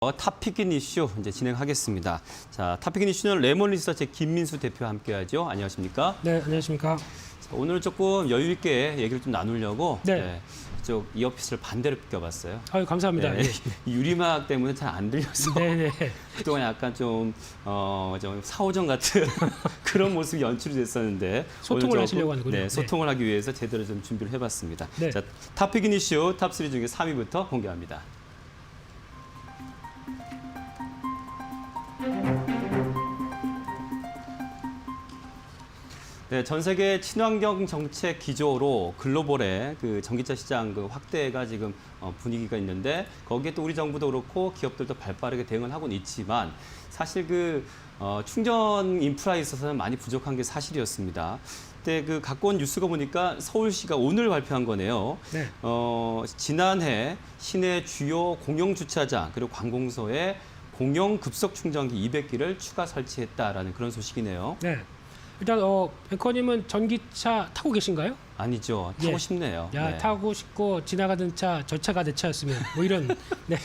탑피긴 이슈 이제 진행하겠습니다. 자, 탑피긴 이슈는 레몬 리서치의 김민수 대표와 함께하죠. 안녕하십니까? 네, 안녕하십니까? 자, 오늘 조금 여유 있게 얘기를 좀 나누려고 네. 이쪽 이어피스를 반대로 껴봤어요. 아유, 감사합니다. 네, 이 유리막 때문에 잘 안 들려서 네. 그동안 약간 좀 사오정 같은 그런 모습이 연출이 됐었는데 소통을 오늘 조금, 하시려고 하는군요. 네, 소통을 하기 위해서 제대로 좀 준비를 해봤습니다. 네. 자, 탑피긴 이슈 탑3 중에 3위부터 공개합니다. 네, 전 세계 친환경 정책 기조로 글로벌의 그 전기차 시장 그 확대가 지금 분위기가 있는데 거기에 또 우리 정부도 그렇고 기업들도 발빠르게 대응을 하고는 있지만 사실 그 충전 인프라에 있어서는 많이 부족한 게 사실이었습니다. 그때 그 갖고 온 뉴스가 보니까 서울시가 오늘 발표한 거네요. 네. 지난해 시내 주요 공영 주차장 그리고 관공서에 공영 급속 충전기 200기를 추가 설치했다라는 그런 소식이네요. 네. 일단 앵커님은 전기차 타고 계신가요? 아니죠. 타고 예. 싶네요. 야, 네. 타고 싶고 지나가던 차, 저 차가 내 차였으면 뭐 이런. 네.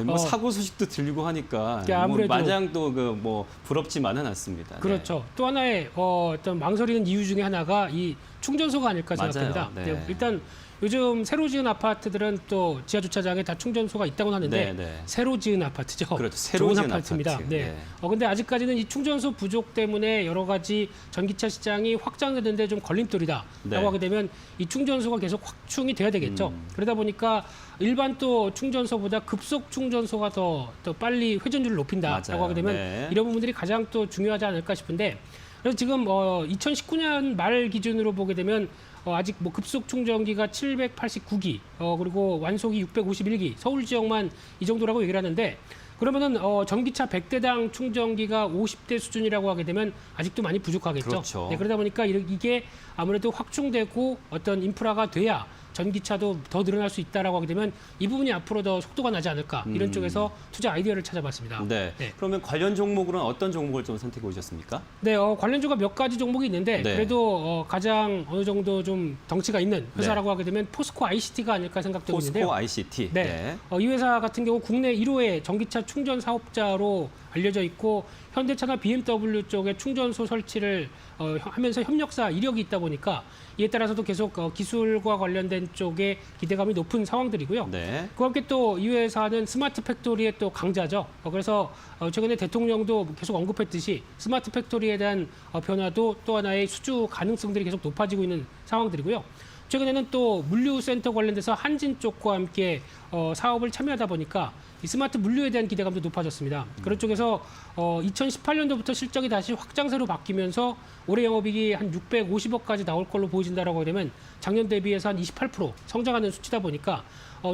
뭐 사고 소식도 들리고 하니까 아무래도 뭐 마냥 또 그 뭐 부럽지만은 않습니다. 그렇죠. 또 하나의 어떤 망설이는 이유 중에 하나가 이 충전소가 아닐까 맞아요. 생각됩니다. 네. 네, 일단 요즘 새로 지은 아파트들은 또 지하 주차장에 다 충전소가 있다고 하는데 네. 새로 지은 아파트죠. 그렇죠. 새로 좋은 지은 아파트입니다. 아파트. 네. 네. 근데 아직까지는 이 충전소 부족 때문에 여러 가지 전기차 시장이 확장되는데 좀 걸림돌이다라고 네. 하게 되면 이 충전소가 계속 확충이 돼야 되겠죠. 그러다 보니까 일반 또 충전소보다 급속 충전소가 더 빨리 회전율을 높인다라고 맞아요. 하게 되면 네. 이런 부분들이 가장 또 중요하지 않을까 싶은데 그래서 지금 2019년 말 기준으로 보게 되면 아직 뭐 급속 충전기가 789기 그리고 완속이 651기 서울 지역만 이 정도라고 얘기를 하는데 그러면은 전기차 100대당 충전기가 50대 수준이라고 하게 되면 아직도 많이 부족하겠죠. 그렇죠. 네, 그러다 보니까 이게 아무래도 확충되고 어떤 인프라가 돼야 전기차도 더 늘어날 수 있다라고 하게 되면 이 부분이 앞으로 더 속도가 나지 않을까 이런 쪽에서 투자 아이디어를 찾아봤습니다. 네. 그러면 관련 종목으로는 어떤 종목을 좀 선택해 오셨습니까? 네, 관련주가 몇 가지 종목이 있는데 네. 그래도 가장 어느 정도 좀 덩치가 있는 회사라고 하게 되면 포스코 ICT가 아닐까 생각되고 있는데요. 포스코 ICT. 네. 이 회사 같은 경우 국내 1호의 전기차 충전 사업자로 알려져 있고 현대차나 BMW 쪽에 충전소 설치를 하면서 협력사 이력이 있다 보니까 이에 따라서도 계속 기술과 관련된 쪽에 기대감이 높은 상황들이고요. 네. 그와 함께 또 이 회사는 스마트 팩토리의 또 강자죠. 그래서 최근에 대통령도 계속 언급했듯이 스마트 팩토리에 대한 변화도 또 하나의 수주 가능성들이 계속 높아지고 있는 상황들이고요. 최근에는 또 물류센터 관련돼서 한진 쪽과 함께 사업을 참여하다 보니까 이 스마트 물류에 대한 기대감도 높아졌습니다. 그런 쪽에서 2018년도부터 실적이 다시 확장세로 바뀌면서 올해 영업이익이 한 650억까지 나올 걸로 보여진다라고 되면 작년 대비해서 한 28% 성장하는 수치다 보니까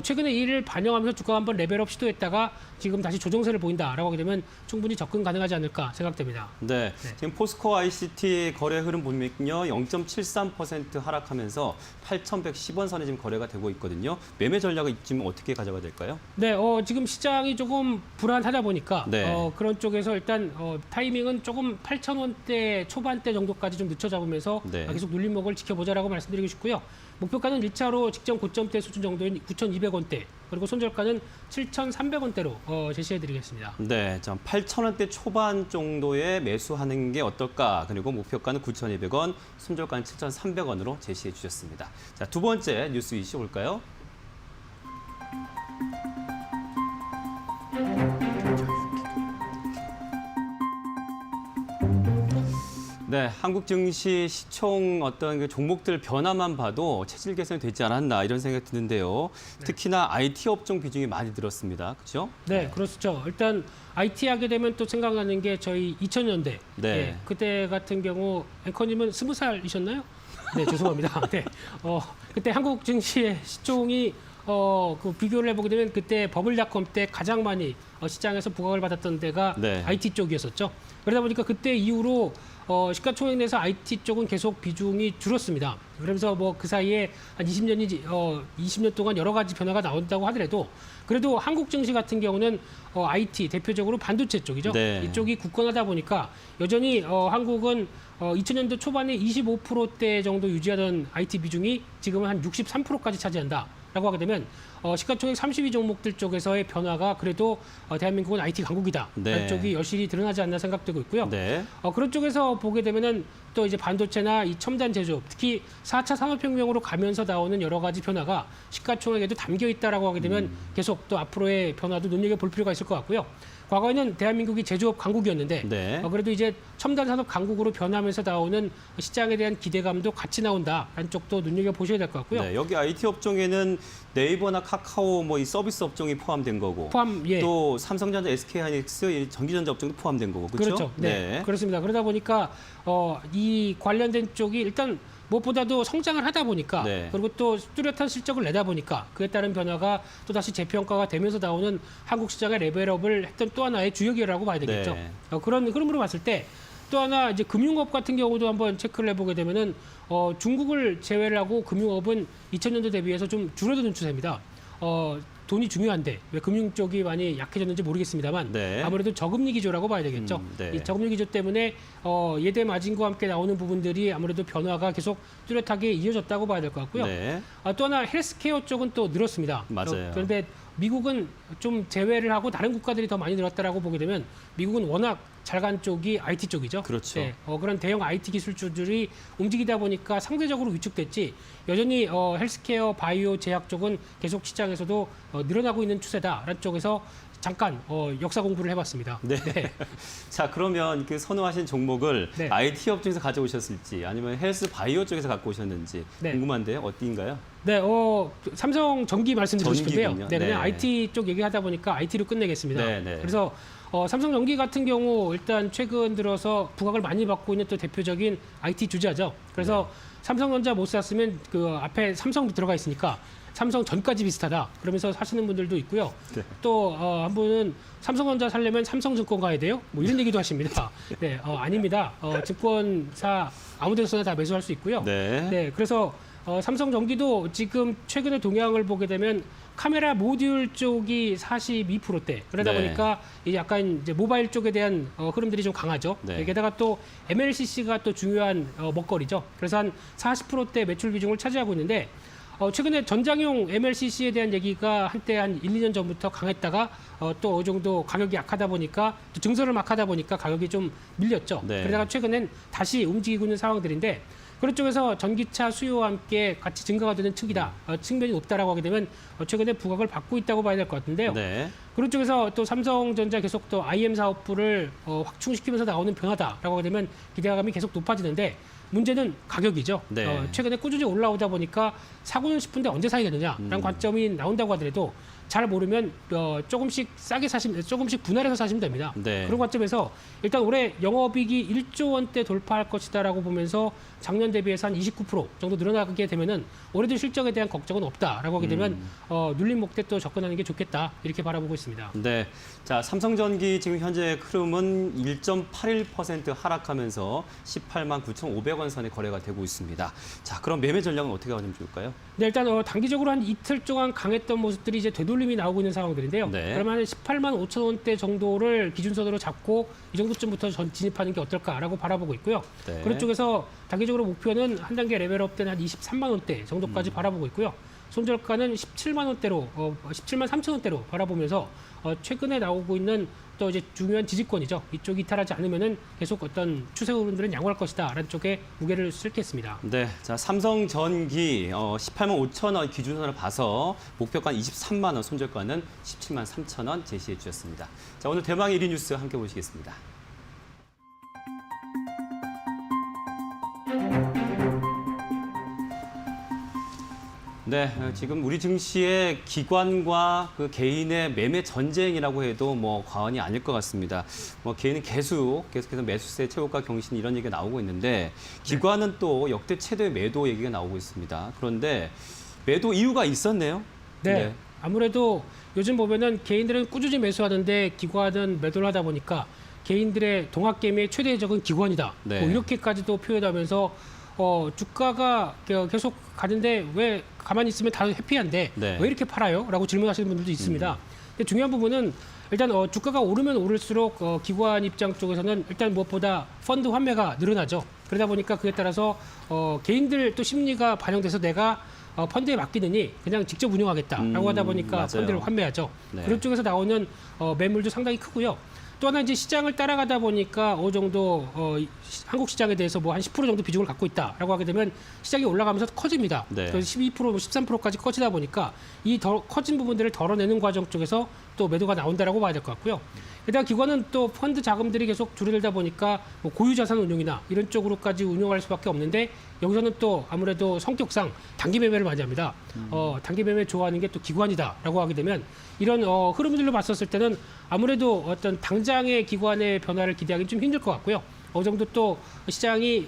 최근에 이를 반영하면서 주가가 한번 레벨업 시도했다가 지금 다시 조정세를 보인다라고 하게 되면 충분히 접근 가능하지 않을까 생각됩니다. 네. 지금 포스코 ICT 거래 흐름 보면요. 0.73% 하락하면서 8,110원 선에 지금 거래가 되고 있거든요. 매매 전략을 지금 어떻게 가져가야 될까요? 네, 지금 시장이 조금 불안하다 보니까 네. 그런 쪽에서 일단 타이밍은 조금 8,000원대 초반대 정도까지 좀 늦춰 잡으면서 네. 계속 눌림목을 지켜보자라고 말씀드리고 싶고요. 목표가는 1차로 직전 고점대 수준 정도인 9,200원대 그리고 손절가는 7,300원대로 제시해드리겠습니다. 네, 8,000원대 초반 정도에 매수하는 게 어떨까? 그리고 목표가는 9,200원, 손절가는 7,300원으로 제시해 주셨습니다. 자, 두 번째 뉴스 이슈 볼까요? 네, 한국 증시 시총 어떤 그 종목들 변화만 봐도 체질 개선이 되지 않았나 이런 생각이 드는데요. 특히나 IT 업종 비중이 많이 늘었습니다. 그렇죠? 네, 그렇죠. 일단 IT 하게 되면 또 생각나는 게 저희 2000년대. 네. 그때 같은 경우 앵커님은 20살이셨나요? 네, 죄송합니다. 네. 그때 한국 증시의 시총이 그 비교를 해보게 되면 그때 버블닷컴 때 가장 많이 시장에서 부각을 받았던 데가 네. IT 쪽이었었죠. 그러다 보니까 그때 이후로 시가총액 내에서 IT 쪽은 계속 비중이 줄었습니다. 그러면서 뭐 그 사이에 한 20년 동안 여러 가지 변화가 나온다고 하더라도 그래도 한국 증시 같은 경우는 IT 대표적으로 반도체 쪽이죠. 네. 이쪽이 굳건하다 보니까 여전히 한국은 2000년도 초반에 25%대 정도 유지하던 IT 비중이 지금은 한 63%까지 차지한다라고 하게 되면 시가총액 32 종목들 쪽에서의 변화가 그래도 대한민국은 IT 강국이다. 네. 라는 쪽이 여실히 드러나지 않나 생각되고 있고요. 네. 그런 쪽에서 보게 되면은 또 이제 반도체나 이 첨단 제조업, 특히 4차 산업혁명으로 가면서 나오는 여러 가지 변화가 시가총액에도 담겨 있다라고 하게 되면 계속 또 앞으로의 변화도 눈여겨볼 필요가 있을 것 같고요. 과거에는 대한민국이 제조업 강국이었는데 네. 그래도 이제 첨단 산업 강국으로 변하면서 나오는 시장에 대한 기대감도 같이 나온다라는 쪽도 눈여겨보셔야 될 것 같고요. 네, 여기 IT 업종에는 네이버나 카카오 뭐 이 서비스 업종이 포함된 거고 예. 또 삼성전자, SK하이닉스 이 전기전자 업종도 포함된 거고 그렇죠? 그렇죠. 네. 그렇습니다. 그러다 보니까 이 관련된 쪽이 일단 무엇보다도 성장을 하다 보니까 네. 그리고 또 뚜렷한 실적을 내다 보니까 그에 따른 변화가 또다시 재평가가 되면서 나오는 한국 시장의 레벨업을 했던 또 하나의 주역이라고 봐야 되겠죠. 네. 그런 흐름으로 봤을 때 또 하나 이제 금융업 같은 경우도 한번 체크를 해보게 되면은 중국을 제외를 하고 금융업은 2000년도 대비해서 좀 줄어드는 추세입니다. 돈이 중요한데 왜 금융 쪽이 많이 약해졌는지 모르겠습니다만 네. 아무래도 저금리 기조라고 봐야 되겠죠. 네. 이 저금리 기조 때문에 예대 마진과 함께 나오는 부분들이 아무래도 변화가 계속 뚜렷하게 이어졌다고 봐야 될 것 같고요. 네. 또 하나 헬스케어 쪽은 또 늘었습니다. 맞아요. 그런데 미국은 좀 제외를 하고 다른 국가들이 더 많이 늘었다라고 보게 되면 미국은 워낙 잘 간 쪽이 IT 쪽이죠. 그렇죠. 네, 그런 대형 IT 기술주들이 움직이다 보니까 상대적으로 위축됐지 여전히 헬스케어, 바이오, 제약 쪽은 계속 시장에서도 늘어나고 있는 추세다라는 쪽에서 잠깐 역사 공부를 해봤습니다. 네. 자, 그러면 그 선호하신 종목을 네. IT 업종에서 가져오셨을지 아니면 헬스 바이오 쪽에서 갖고 오셨는지 네. 궁금한데요. 어디인가요? 네, 삼성 전기 말씀드리고 싶은데요. 전기군요. 네, 그냥 네. IT 쪽 얘기하다 보니까 IT로 끝내겠습니다. 네, 네. 그래서 삼성 전기 같은 경우 일단 최근 들어서 부각을 많이 받고 있는 또 대표적인 IT 주자죠. 그래서 네. 삼성전자 못 샀으면 그 앞에 삼성도 들어가 있으니까 삼성 전까지 비슷하다. 그러면서 사시는 분들도 있고요. 네. 또 한 분은 삼성전자 살려면 삼성증권 가야 돼요. 뭐 이런 얘기도 하십니다. 네, 아닙니다. 증권사 아무 데서나 다 매수할 수 있고요. 네. 네, 그래서 삼성전기도 지금 최근의 동향을 보게 되면 카메라 모듈 쪽이 42%대. 그러다 네. 보니까 이 약간 이제 모바일 쪽에 대한 흐름들이 좀 강하죠. 네. 게다가 또 MLCC가 또 중요한 먹거리죠. 그래서 한 40%대 매출 비중을 차지하고 있는데 최근에 전장용 MLCC에 대한 얘기가 한때 한 1, 2년 전부터 강했다가 또 어느 정도 가격이 약하다 보니까 또 증설을 막 하다 보니까 가격이 좀 밀렸죠. 네. 그러다가 최근엔 다시 움직이고 있는 상황들인데 그런 쪽에서 전기차 수요와 함께 같이 증가가 되는 측이다. 측면이 높다라고 하게 되면 최근에 부각을 받고 있다고 봐야 될 것 같은데요. 네. 그런 쪽에서 또 삼성전자 계속 또 IM 사업부를 확충시키면서 나오는 변화다라고 하게 되면 기대감이 계속 높아지는데 문제는 가격이죠. 네. 최근에 꾸준히 올라오다 보니까 사고는 싶은데 언제 사야되느냐라는 관점이 나온다고 하더라도 잘 모르면 조금씩 싸게 사시면 조금씩 분할해서 사시면 됩니다. 네. 그런 관점에서 일단 올해 영업이익이 1조 원대 돌파할 것이다라고 보면서 작년 대비해서 한 29% 정도 늘어나게 되면은 올해도 실적에 대한 걱정은 없다라고 하게 되면 눌린 목대 또 접근하는 게 좋겠다 이렇게 바라보고 있습니다. 네. 자, 삼성전기 지금 현재 흐름은 1.81% 하락하면서 18만 9,500원 선에 거래가 되고 있습니다. 자, 그럼 매매 전략은 어떻게 하면 좋을까요? 네, 일단 단기적으로 한 이틀 동안 강했던 모습들이 이제 되돌림이 나오고 있는 상황들인데요. 네. 그러면 한 18만 5천 원대 정도를 기준선으로 잡고 이 정도쯤부터 진입하는 게 어떨까라고 바라보고 있고요. 네. 그런 쪽에서 단기적으로 목표는 한 단계 레벨업된 한 23만 원대 정도까지 바라보고 있고요. 손절가는 17만 원대로 17만 3천 원대로 바라보면서 최근에 나오고 있는 또 이제 중요한 지지권이죠. 이쪽이 이탈하지 않으면은 계속 어떤 추세 흐름들은 양호할 것이다라는 쪽에 무게를 싣겠습니다. 네, 자 삼성전기 18만 5천 원 기준선을 봐서 목표가 23만 원, 손절가는 17만 3천 원 제시해 주셨습니다. 자, 오늘 대망 1위 뉴스 함께 보시겠습니다. 네, 지금 우리 증시의 기관과 그 개인의 매매 전쟁이라고 해도 뭐 과언이 아닐 것 같습니다. 뭐 개인은 계속해서 매수세 최고가 경신 이런 얘기가 나오고 있는데 기관은 또 역대 최대의 매도 얘기가 나오고 있습니다. 그런데 매도 이유가 있었네요. 네. 아무래도 요즘 보면은 개인들은 꾸준히 매수하는데 기관은 매도를 하다 보니까 개인들의 동학개미의 최대 적은 기관이다. 네. 뭐 이렇게까지도 표현하면서 주가가 계속 가는데 왜 가만히 있으면 다 해피한데 네. 왜 이렇게 팔아요? 라고 질문하시는 분들도 있습니다. 근데 중요한 부분은 일단 주가가 오르면 오를수록 기관 입장 쪽에서는 일단 무엇보다 펀드 환매가 늘어나죠. 그러다 보니까 그에 따라서 개인들 또 심리가 반영돼서 내가 펀드에 맡기느니 그냥 직접 운용하겠다라고 하다 보니까 맞아요. 펀드를 환매하죠. 네. 그런 쪽에서 나오는 매물도 상당히 크고요. 또 하나 이제 시장을 따라가다 보니까 어느 정도 한국 시장에 대해서 뭐 한 10% 정도 비중을 갖고 있다라고 하게 되면 시장이 올라가면서 커집니다. 네. 그래서 12%, 13%까지 커지다 보니까 이 더 커진 부분들을 덜어내는 과정 쪽에서 또 매도가 나온다라고 봐야 될 것 같고요. 게다가 기관은 또 펀드 자금들이 계속 줄어들다 보니까 뭐 고유자산 운용이나 이런 쪽으로까지 운용할 수밖에 없는데 여기서는 또 아무래도 성격상 단기 매매를 많이 합니다. 단기 매매 좋아하는 게 또 기관이다라고 하게 되면 이런 흐름들로 봤었을 때는 아무래도 어떤 당장의 기관의 변화를 기대하기 좀 힘들 것 같고요. 어느 정도 또 시장이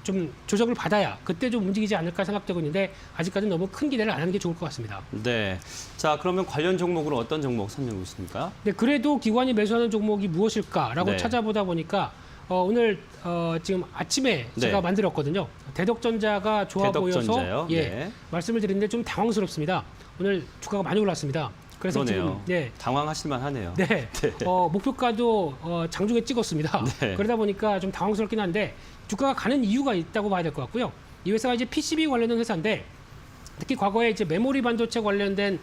좀 조정을 받아야 그때 좀 움직이지 않을까 생각되고 있는데 아직까지는 너무 큰 기대를 안 하는 게 좋을 것 같습니다. 네. 자, 그러면 관련 종목으로 어떤 종목 선정하고 있습니까? 네, 그래도 기관이 매수하는 종목이 무엇일까라고 네. 찾아보다 보니까 오늘 지금 아침에 네. 제가 만들었거든요. 대덕전자가 좋아 대덕전자요? 보여서 예, 네. 말씀을 드리는데 좀 당황스럽습니다. 오늘 주가가 많이 올랐습니다. 그래서 그러네요. 지금 네. 당황하실만 하네요. 네. 목표가도 장중에 찍었습니다. 네. 그러다 보니까 좀 당황스럽긴 한데 주가가 가는 이유가 있다고 봐야 될 것 같고요. 이 회사가 이제 PCB 관련된 회사인데 특히 과거에 이제 메모리 반도체 관련된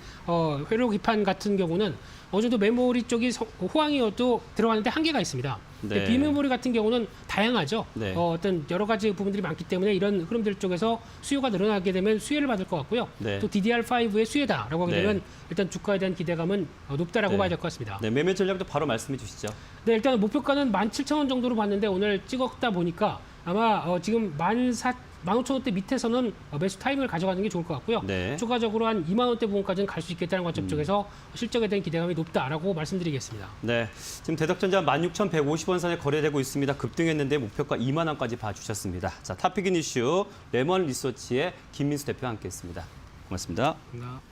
회로 기판 같은 경우는 어느 정도 메모리 쪽이 호황이어도 들어가는데 한계가 있습니다. 근데 네. 비메모리 같은 경우는 다양하죠. 네. 어떤 여러 가지 부분들이 많기 때문에 이런 흐름들 쪽에서 수요가 늘어나게 되면 수혜를 받을 것 같고요. 네. 또 DDR5의 수혜다라고 하게 네. 되면 일단 주가에 대한 기대감은 높다라고 네. 봐야 될 것 같습니다. 네, 매매 전략도 바로 말씀해 주시죠. 네, 일단 목표가는 17,000원 정도로 봤는데 오늘 찍었다 보니까 아마 지금 15,000원대 밑에서는 매수 타이밍을 가져가는 게 좋을 것 같고요. 네. 추가적으로 한 2만 원대 부분까지는 갈 수 있겠다는 관점 쪽에서 실적에 대한 기대감이 높다라고 말씀드리겠습니다. 네, 지금 대덕전자 16,150원 선에 거래되고 있습니다. 급등했는데 목표가 2만 원까지 봐주셨습니다. 자, 탑픽인 이슈 레몬 리서치의 김민수 대표와 함께했습니다. 고맙습니다. 감사합니다.